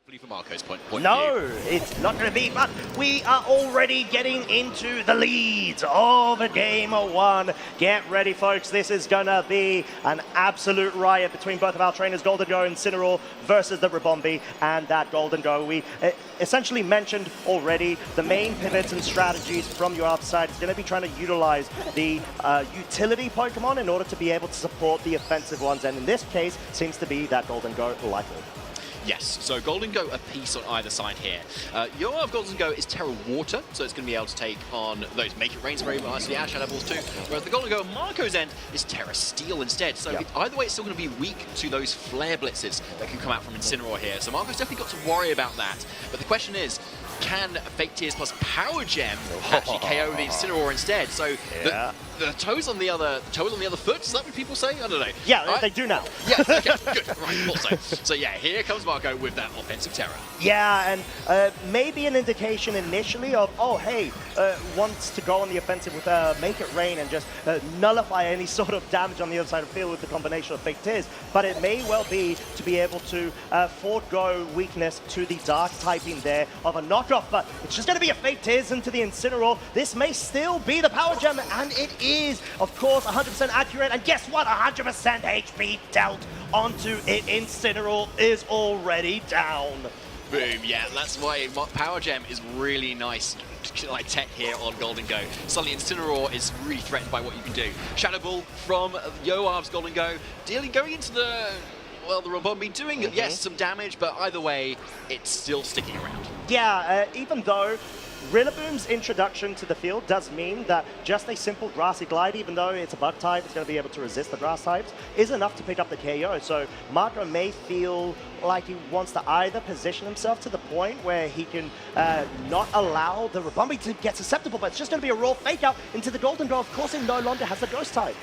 From Marco's point of No, view. it's not going to be, but we are already getting into the leads of game one. Get ready, folks. This is going to be an absolute riot between both of our trainers, Golden Go and Incineroar, versus the Rebombi and that Golden Go. We essentially mentioned already the main pivots and strategies from Yoav's side is going to be trying to utilize the utility Pokemon in order to be able to support the offensive ones, and in this case, seems to be that Golden Go Lightning. Yes, so Golden Go a piece on either side here. Yoav Golden Go is Terra Water, so it's going to be able to take on those Make It Rains very nicely, and Shadow Balls too. Whereas the Golden Go on Marco's end is Terra Steel instead. So either way, it's still going to be weak to those Flare Blitzes that can come out from Incineroar here. So Marco's definitely got to worry about that. But the question is, can Fake Tears plus Power Gem actually KO the Incineroar instead? So the toes on the other foot, is that what people say? I don't know. Yeah, right? They do now. Yes, okay, good. Right, also. So yeah, here comes Marco with that offensive terror. Yeah, and maybe an indication initially of, oh, hey, wants to go on the offensive with Make It Rain and just nullify any sort of damage on the other side of the field with the combination of Fake Tears. But it may well be to be able to forego weakness to the Dark typing there of a knockoff, but it's just going to be a Fake Tears into the Incineroar. This may still be the Power Gem, and it is, of course, 100% accurate. And guess what? 100% HP dealt onto it. Incineroar is already down. Boom, yeah, that's why Power Gem is really nice like tech here on Golden Go. Suddenly Incineroar is really threatened by what you can do. Shadow Ball from Yoav's Golden Go, going into the Rebombi, doing, yes, some damage, but either way, it's still sticking around. Yeah, even though Rillaboom's introduction to the field does mean that just a simple Grassy Glide, even though it's a bug type, it's going to be able to resist the grass types, is enough to pick up the KO. So Marco may feel like he wants to either position himself to the point where he can not allow the Rebombi to get susceptible, but it's just going to be a raw fake out into the Golden Go. Of course, it no longer has the Ghost type.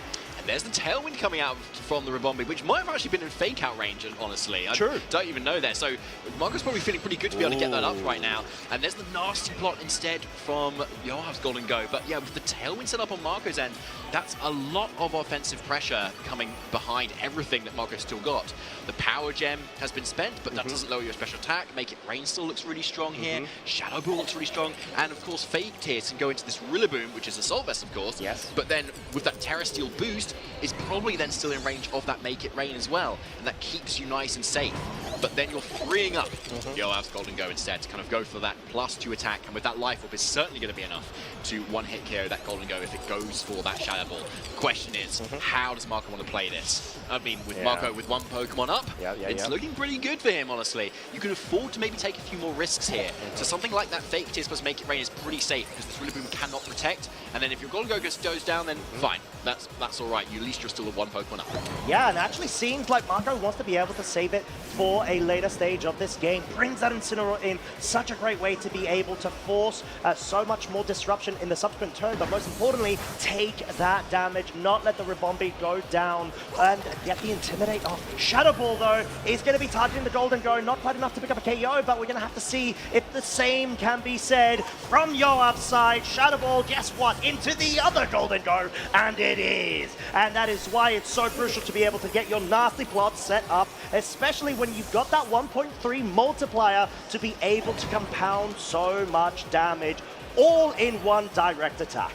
There's the Tailwind coming out from the Rebombi, which might have actually been in fake-out range, honestly. I don't even know there. So Marco's probably feeling pretty good to be able to get that up right now. And there's the nasty plot instead from Yoav's Golden Go. But yeah, with the Tailwind set up on Marco's end, that's a lot of offensive pressure coming behind everything that Marco's still got. The Power Gem has been spent, but that doesn't lower your special attack. Make It Rain still looks really strong here. Shadow Ball looks really strong. And of course, Fake Tears can go into this Rillaboom, which is Assault Vest, of course. Yes. But then with that Terra Steel boost, is probably then still in range of that Make It Rain as well, and that keeps you nice and safe. But then you're freeing up Yoav's Golden Go instead to kind of go for that +2 attack, and with that Life Orb is certainly going to be enough to one-hit KO that Golden Go if it goes for that Shadow Ball. The question is, how does Marco want to play this? I mean, with Marco with one Pokemon up, it's looking pretty good for him, honestly. You can afford to maybe take a few more risks here. So something like that Fake Tears plus Make It Rain is pretty safe, because this Rillaboom cannot protect, and then if your Golden Go goes down, then fine. That's all right. At least you're still a one Pokemon up. Yeah, and actually seems like Marco wants to be able to save it for a later stage of this game. Brings that Incineroar in such a great way to be able to force so much more disruption in the subsequent turn, but most importantly, take that damage, not let the Rebombi go down, and get the Intimidate off. Shadow Ball, though, is going to be targeting the Golden Go. Not quite enough to pick up a KO, but we're going to have to see if the same can be said from Yoav's side. Shadow Ball, guess what? Into the other Golden Go, and it is. And that is why it's so crucial to be able to get your nasty plot set up, especially when you've got that 1.3 multiplier to be able to compound so much damage all in one direct attack.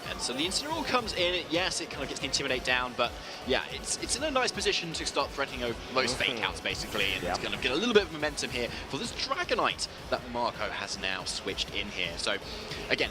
And so the Incineroar comes in, yes, it kind of gets the Intimidate down, but yeah, it's in a nice position to start threatening over those fake outs, basically, and it's going to get a little bit of momentum here for this Dragonite that Marco has now switched in here. So, again,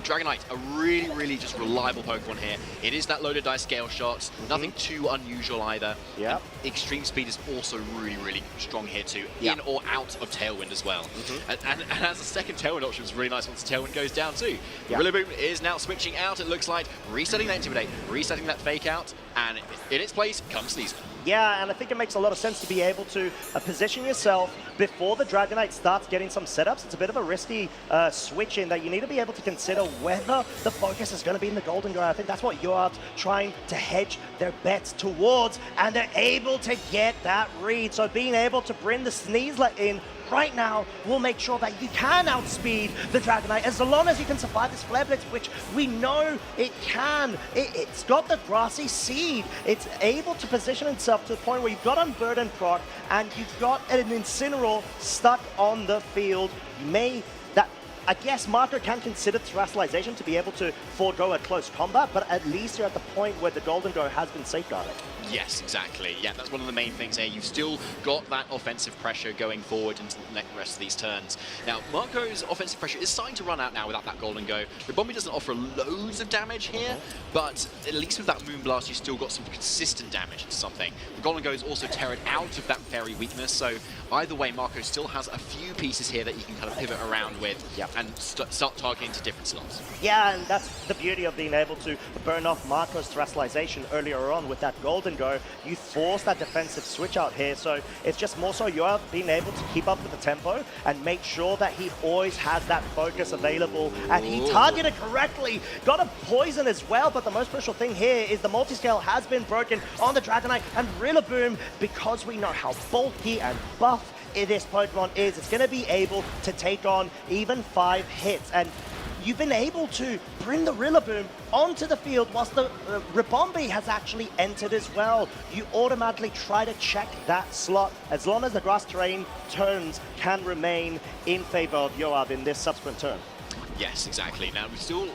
Dragonite, a really, really just reliable Pokemon here. It is that loaded dice scale shots, nothing too unusual either. Yeah. Extreme Speed is also really, really strong here too, in or out of Tailwind as well. And as a second Tailwind option, it's really nice once the Tailwind goes down too. Rillaboom is now switching out, it looks like, resetting that Intimidate, resetting that Fake Out, and in its place comes Silva. Yeah, and I think it makes a lot of sense to be able to position yourself before the Dragonite starts getting some setups. It's a bit of a risky switch in that you need to be able to consider whether the focus is going to be in the Golden Go. I think that's what Yoav's trying to hedge their bets towards, and they're able to get that read. So being able to bring the Sneasler in right now will make sure that you can outspeed the Dragonite as long as you can survive this Flare Blitz, which we know it can. It's got the Grassy Seed. It's able to position itself yourself to the point where you've got Unburdened proc and you've got an Incineroar stuck on the field. I guess Marco can consider Terrestrialization to be able to forego a close combat, but at least you're at the point where the Golden Go has been safeguarded. Yes, exactly. Yeah, that's one of the main things here. You've still got that offensive pressure going forward into the rest of these turns. Now, Marco's offensive pressure is starting to run out now without that Golden Go. The Bombi doesn't offer loads of damage here, but at least with that Moonblast, you've still got some consistent damage into something. The Golden Go is also tearing out of that fairy weakness, so either way, Marco still has a few pieces here that you can kind of pivot around with and start targeting to different slots. Yeah, and that's the beauty of being able to burn off Marco's Terrestrialization earlier on with that Golden Go. You force that defensive switch out here, so it's just more so Yoav being able to keep up with the tempo and make sure that he always has that focus available, and he targeted correctly, got a poison as well, but the most crucial thing here is the multiscale has been broken on the Dragonite, and Rillaboom, because we know how bulky and buff this Pokemon is, it's going to be able to take on even 5 hits, and you've been able to bring the Rillaboom onto the field whilst the Ribombee has actually entered as well. You automatically try to check that slot as long as the grass terrain turns can remain in favor of Yoav in this subsequent turn. Yes, exactly. Now, we still,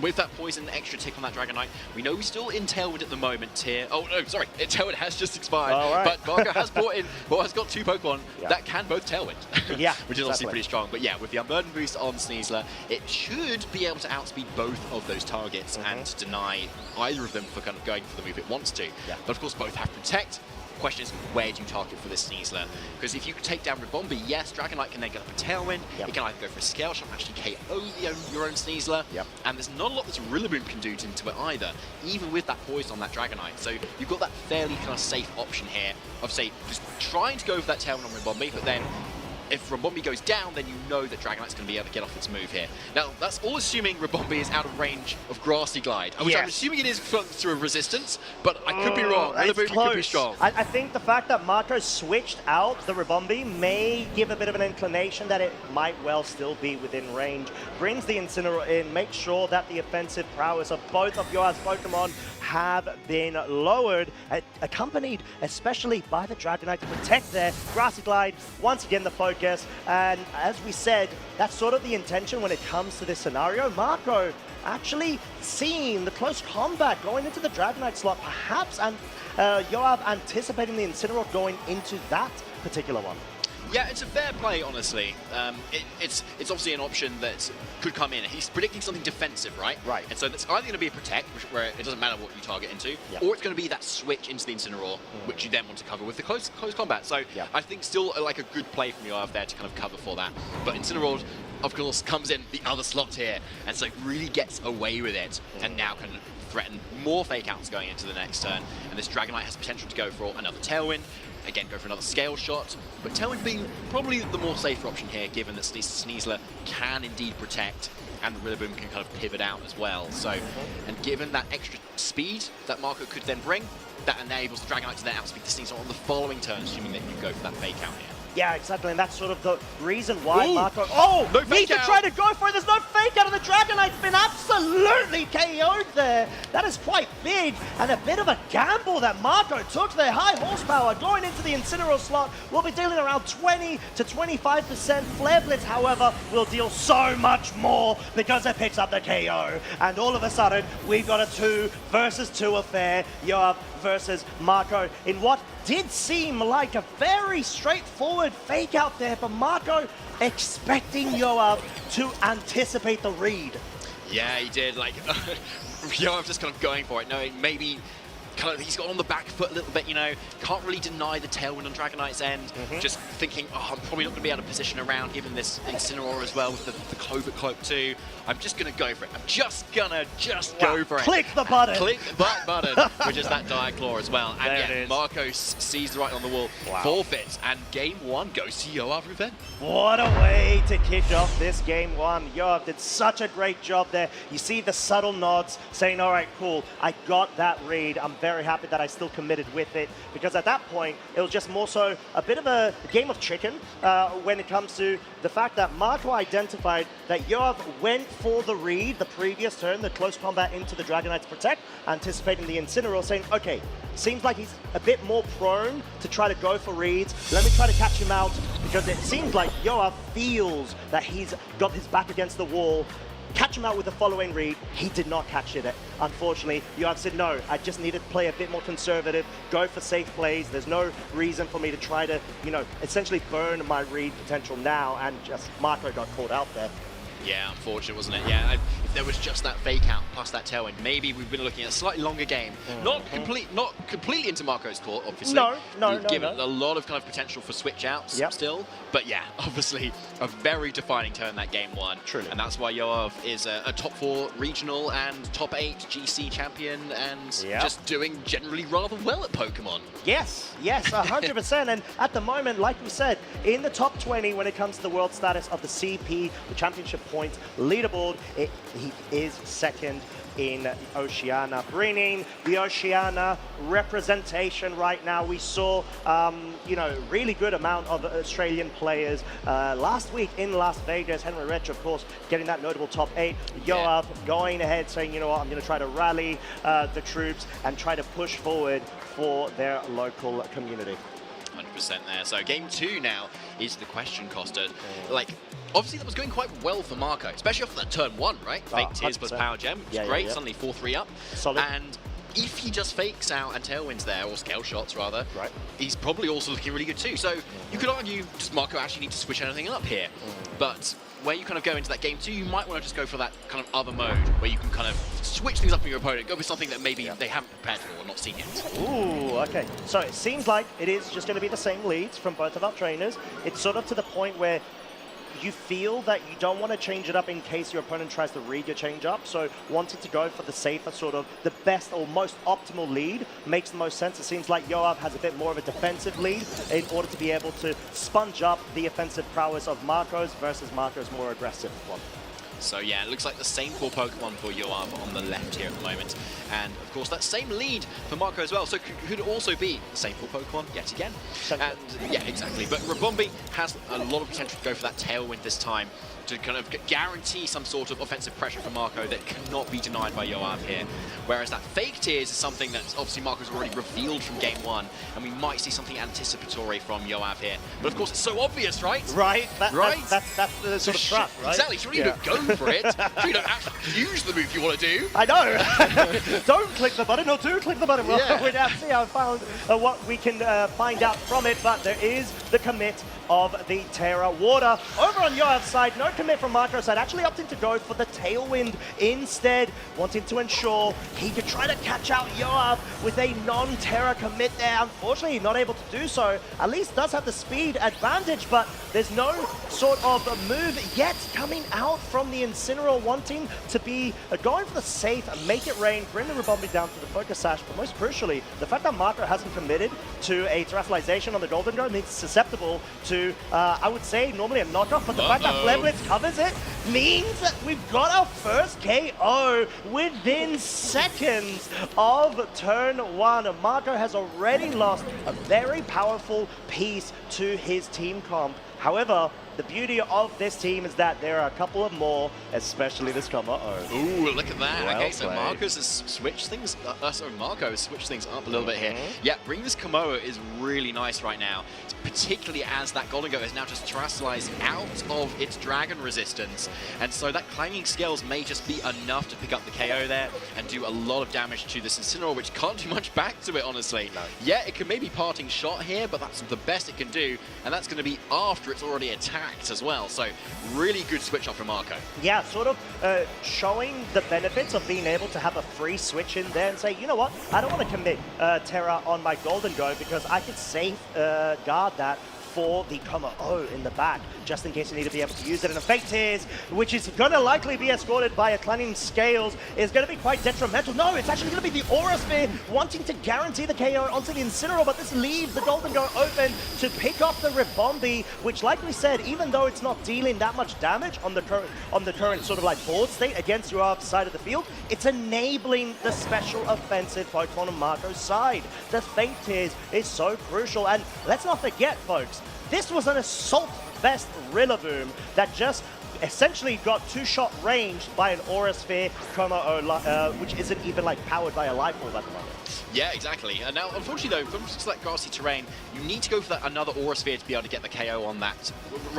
with that poison extra tick on that Dragonite, we know we're still in Tailwind at the moment here. Oh, no, sorry. Tailwind has just expired. But Marco has brought in, has got 2 Pokemon that can both Tailwind. Yeah, which is obviously pretty strong. But yeah, with the Unburden boost on Sneasler, it should be able to outspeed both of those targets and deny either of them for kind of going for the move it wants to. But of course, both have Protect. The question is, where do you target for this Sneasler? Because if you take down Ribombee, yes, Dragonite can then go up a Tailwind. It can either go for a Scale Shot and actually KO your own Sneasler. And there's not a lot that Rillaboom can do into it either, even with that poison on that Dragonite. So you've got that fairly kind of safe option here of, say, just trying to go for that Tailwind on Ribombee, but then if Ribombee goes down, then you know that Dragonite's going to be able to get off its move here. Now, that's all assuming Ribombee is out of range of Grassy Glide, which I'm assuming it is through a resistance, but I could be wrong. Rillaboom could be strong. I think the fact that Marco switched out the Ribombee may give a bit of an inclination that it might well still be within range. Brings the Incineroar in, makes sure that the offensive prowess of both of Yoav's Pokemon have been lowered, accompanied especially by the Dragonite to protect their Grassy Glide. Once again, the focus, and as we said, that's sort of the intention when it comes to this scenario. Marco actually seeing the close combat going into the Dragonite slot, perhaps, and Yoav anticipating the Incineroar going into that particular one. Yeah, it's a fair play, honestly. It's obviously an option that could come in. He's predicting something defensive, right? Right. And so that's either going to be a Protect, where it doesn't matter what you target into, or it's going to be that switch into the Incineroar, which you then want to cover with the close combat. So I think still like a good play from Yoav there to kind of cover for that. But Incineroar, of course, comes in the other slot here, and so really gets away with it, and now can threaten more Fake Outs going into the next turn. And this Dragonite has potential to go for another Tailwind. Again, go for another Scale Shot, but Tailwind being probably the more safer option here, given that Sneasler can indeed protect, and the Rillaboom can kind of pivot out as well. So, and given that extra speed that Marco could then bring, that enables the Dragonite to then outspeed the Sneasler on the following turn, assuming that you go for that Fake Out here. Yeah, exactly, and that's sort of the reason why Marco... No need to try to go for it! There's no Fake Out, and the Dragonite's been absolutely KO'd there! That is quite big, and a bit of a gamble that Marco took there. High horsepower going into the Incineroar slot. We'll be dealing around 20 to 25%. Flare Blitz, however, will deal so much more because it picks up the KO. And all of a sudden, we've got a 2 versus 2 affair. Yoav versus Marco in what did seem like a very straightforward Fake Out there, but Marco expecting Yoav to anticipate the read. Yeah, he did. Like, Yoav just kind of going for it, knowing maybe kind of he's got on the back foot a little bit, you know, can't really deny the Tailwind on Dragonite's end, just thinking, oh, I'm probably not going to be able to position around given this Incineroar as well with the Covert Cloak too. I'm just going to go for it. I'm just gonna go for it. Click the button. Click the button, which is that Dire Claw as well. And yeah, Marco sees the writing on the wall, forfeits, and game 1 goes to Yoav Reuven. What a way to kick off this game 1. Yoav did such a great job there. You see the subtle nods saying, all right, cool, I got that read. I'm very happy that I still committed with it, because at that point, it was just more so a bit of a game of chicken when it comes to the fact that Marco identified that Yoav went for the read the previous turn, the close combat into the Dragon Knight's Protect, anticipating the Incineroar, saying, okay, seems like he's a bit more prone to try to go for reads. Let me try to catch him out, because it seems like Yoav feels that he's got his back against the wall. Catch him out with the following read. He did not catch it. Unfortunately, Yoav said, no, I just need to play a bit more conservative, go for safe plays. There's no reason for me to try to, essentially burn my read potential now, and just Marco got caught out there. Yeah, unfortunate, wasn't it? Yeah, if there was just that fake out plus that tailwind, maybe we've been looking at a slightly longer game. Not completely into Marco's court, obviously. No. Given a lot of kind of potential for switch outs still. But yeah, obviously a very defining turn that game one. Truly. And that's why Yoav is a top 4 regional and top 8 GC champion, and just doing generally rather well at Pokemon. Yes, 100%. And at the moment, like we said, in the top 20 when it comes to the world status of the CP, the championship points leaderboard, he is second in Oceania, bringing the Oceania representation right now. We saw, really good amount of Australian players last week in Las Vegas. Henry Retch, of course, getting that notable top 8. Yoav going ahead, saying, you know what, I'm going to try to rally the troops and try to push forward for their local community. 100% there. So game 2 now is the question, Costa. Obviously that was going quite well for Marco, especially after that turn 1, right? Fake Tears plus Power Gem, which is great, suddenly 4-3 up. Solid. And if he just fakes out and tailwinds there, or scale shots rather, he's probably also looking really good too. So you could argue, does Marco actually need to switch anything up here? But where you kind of go into that game 2, you might want to just go for that kind of other mode, where you can kind of switch things up in your opponent, go with something that maybe they haven't prepared for or not seen yet. Ooh, okay. So it seems like it is just going to be the same leads from both of our trainers. It's sort of to the point where you feel that you don't want to change it up in case your opponent tries to read your change up. So wanting to go for the safer, sort of the best or most optimal lead makes the most sense. It seems like Yoav has a bit more of a defensive lead in order to be able to sponge up the offensive prowess of Marco's versus Marco's more aggressive one. So yeah, it looks like the same 4 Pokemon for Yoav on the left here at the moment. And of course that same lead for Marco as well. So could also be the same 4 Pokemon yet again. And yeah, exactly. But Rabombi has a lot of potential to go for that tailwind this time, to kind of guarantee some sort of offensive pressure for Marco that cannot be denied by Yoav here. Whereas that fake tears is something that obviously Marco's already revealed from game 1, and we might see something anticipatory from Yoav here. But of course it's so obvious, right? Right. Right? That's the sort of trap, right? Exactly. Should you don't go for it? Should you don't actually use the move you want to do? I know. Don't click the button, or do click the button. Well, we'd have to see how found what we can find out from it. But there is the commit of the Terra Water. Over on Yoav's side, no commit from Marco's side, actually opting to go for the Tailwind instead, wanting to ensure he could try to catch out Yoav with a non-Terra commit there. Unfortunately, not able to do so. At least does have the speed advantage, but there's no sort of move yet coming out from the Incineroar, wanting to be going for the safe, make it rain, bring the Rabombi down to the Focus Sash, but most crucially, the fact that Marco hasn't committed to a Terrestrialization on the Golden Go means it's susceptible to, I would say, normally a knockoff, but the fact that Flare Blitz covers it means that we've got our first KO within seconds of turn 1. Marco has already lost a very powerful piece to his team comp. However, the beauty of this team is that there are a couple of more, especially this combo. Ooh, look at that. Well okay, so played. Marco has switched things up a little bit here. Yeah, bringing this Komoa is really nice right now, particularly as that Golden Goat is now just terrestrialized out of its dragon resistance. And so that clanging scales may just be enough to pick up the KO there and do a lot of damage to this Incineroar, which can't do much back to it, honestly. No. Yeah, it can maybe parting shot here, but that's the best it can do, and that's going to be after it's already attacked as well. So really good switch off from Marco. Yeah, sort of showing the benefits of being able to have a free switch in there and say, you know what, I don't want to commit Terra on my Golden Go because I could safe guard that for the comma O in the back, just in case you need to be able to use it. And a Fake Tears, which is going to likely be escorted by a Clanging Scales, is going to be quite detrimental. No, it's actually going to be the Aura Sphere wanting to guarantee the KO onto the Incineroar, but this leaves the Golden Go open to pick up the Ribombi, which, like we said, even though it's not dealing that much damage on the current sort of like board state against your side of the field, it's enabling the special offensive Pokemon on Marco's side. The Fake Tears is so crucial, and let's not forget, folks, this was an Assault Vest Rillaboom that just essentially got two-shot ranged by an Aura Sphere, which isn't even like powered by a Life Orb at the moment. Yeah, exactly. And now, unfortunately, though, from just like grassy terrain, you need to go for that another Aura Sphere to be able to get the KO on that.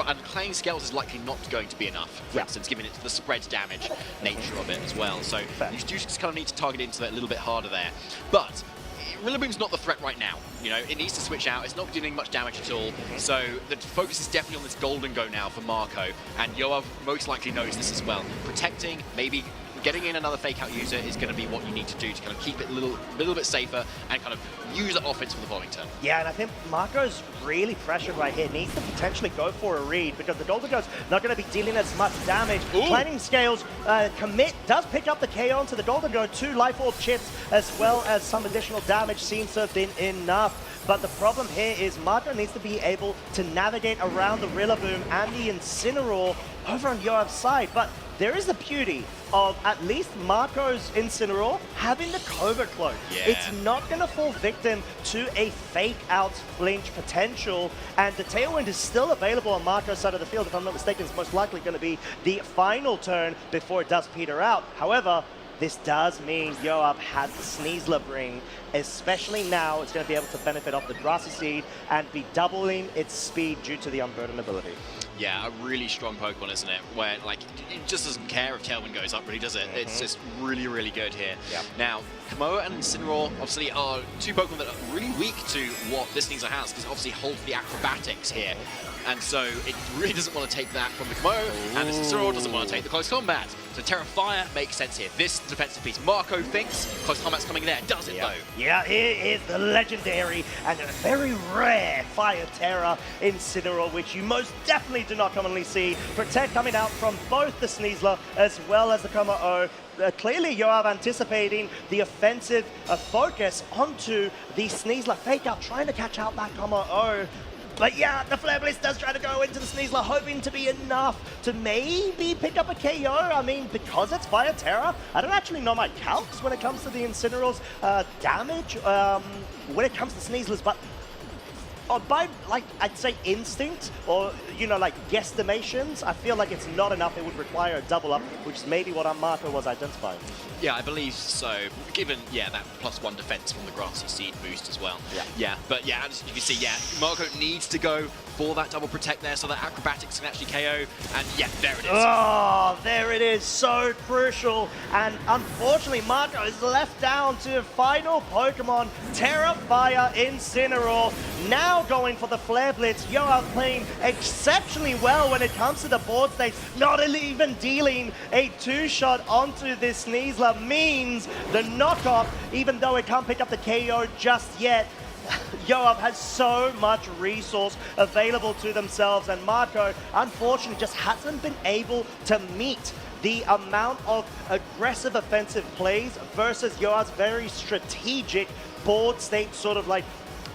And Clanging Scales is likely not going to be enough, for instance, given it the spread damage nature of it as well. So you do just kind of need to target into that a little bit harder there. But Rillaboom's not the threat right now. You know, it needs to switch out. It's not doing much damage at all. So the focus is definitely on this Golden Go now for Marco. And Yoav most likely knows this as well. Protecting, maybe getting in another fake out user is going to be what you need to do to kind of keep it a little bit safer and kind of use the offense for the following turn. Yeah, and I think Marco's really pressured right here. Needs to potentially go for a read because the Golden Go's not going to be dealing as much damage. Clanging Scales commit does pick up the KO onto the Golden Go. 2 Life Orb chips as well as some additional damage seems to have been enough. But the problem here is Marco needs to be able to navigate around the Rillaboom and the Incineroar over on Yoav's side. But there is the beauty of at least Marco's Incineroar having the Covert Cloak. Yeah. It's not going to fall victim to a fake out flinch potential, and the Tailwind is still available on Marco's side of the field. If I'm not mistaken, it's most likely going to be the final turn before it does peter out. However, this does mean Yoav has the Sneasler Bring, especially now it's going to be able to benefit off the Grassy Seed and be doubling its speed due to the Unburden ability. Yeah, a really strong Pokemon, isn't it? Where, like, it just doesn't care if Tailwind goes up, really, does it? It's just really, really good here. Yep. Now, Komoa and Incineroar obviously are 2 Pokemon that are really weak to what this Sneasler has, because it obviously holds the acrobatics here. And so it really doesn't want to take that from the Komoa, and the Incineroar doesn't want to take the close combat. So Terra Fire makes sense here. This defensive piece, Marco thinks close combat's coming there, does it though? Yeah, here is the legendary and a very rare Fire Terra Incineroar, which you most definitely do not commonly see. Protect coming out from both the Sneasler as well as the Komo-O. Clearly, Yoav anticipating the offensive focus onto the Sneasler fake out, trying to catch out that Komo-O. But yeah, the Flare Blitz does try to go into the Sneasler, hoping to be enough to maybe pick up a KO. I mean, because it's Fire Terra, I don't actually know my calcs when it comes to the Incineroar's damage when it comes to Sneaslers, but by, like, I'd say instinct, or, you know, like, guesstimations, I feel like it's not enough. It would require a double up, which is maybe what Marco was identifying. Yeah, I believe so. Given, yeah, that +1 defense from the Grassy Seed boost as well. Yeah, but yeah, as you can see, yeah, Marco needs to go for that double protect there so that acrobatics can actually KO, and yeah, there it is. Oh, there it is, so crucial, and unfortunately Marco is left down to a final Pokemon, Terra Fire Incineroar, now going for the Flare Blitz. Yoav playing exceptionally well when it comes to the board states, not even dealing a 2-shot onto this Sneasler means the knockoff, even though it can't pick up the KO just yet. Yoav has so much resource available to themselves, and Marco, unfortunately, just hasn't been able to meet the amount of aggressive offensive plays versus Yoav's very strategic board state sort of like,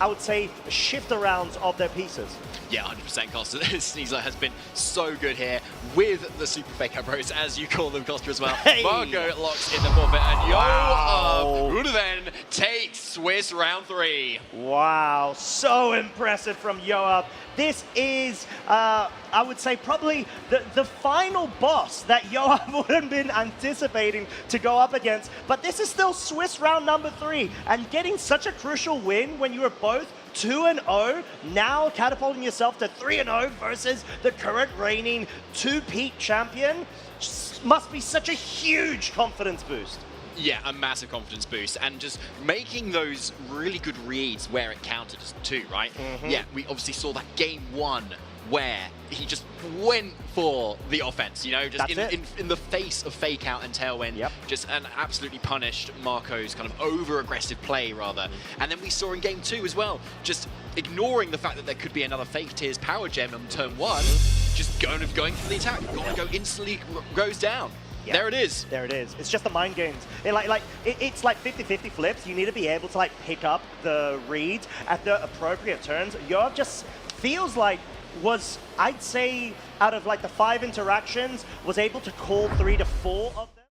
I would say, shift arounds of their pieces. Yeah, 100% Costa. Sneasler has been so good here with the Super Fake Out Bros, as you call them, Costa, as well. Hey. Marco locks in the forfeit, and Yoav Reuven takes Swiss round 3. Wow, so impressive from Yoav. This is, I would say, probably the final boss that Yoav would have been anticipating to go up against. But this is still Swiss round number 3, and getting such a crucial win when you are both 2-0, now catapulting yourself to 3-0 versus the current reigning 2-peat champion, must be such a huge confidence boost. Yeah, a massive confidence boost, and just making those really good reads where it counted too, right? Yeah, we obviously saw that game 1 where he just went for the offense, you know, just in the face of Fake Out and Tailwind, just and absolutely punished Marco's kind of over-aggressive play, rather. And then we saw in game 2 as well, just ignoring the fact that there could be another fake tears power gem on turn 1, just going for the attack. Go instantly goes down. Yeah. There it is. There it is. It's just the mind games. It's like 50-50 flips. You need to be able to like pick up the read at the appropriate turns. Yoav just feels like I'd say, out of like the 5 interactions, was able to call 3 to 4 of them.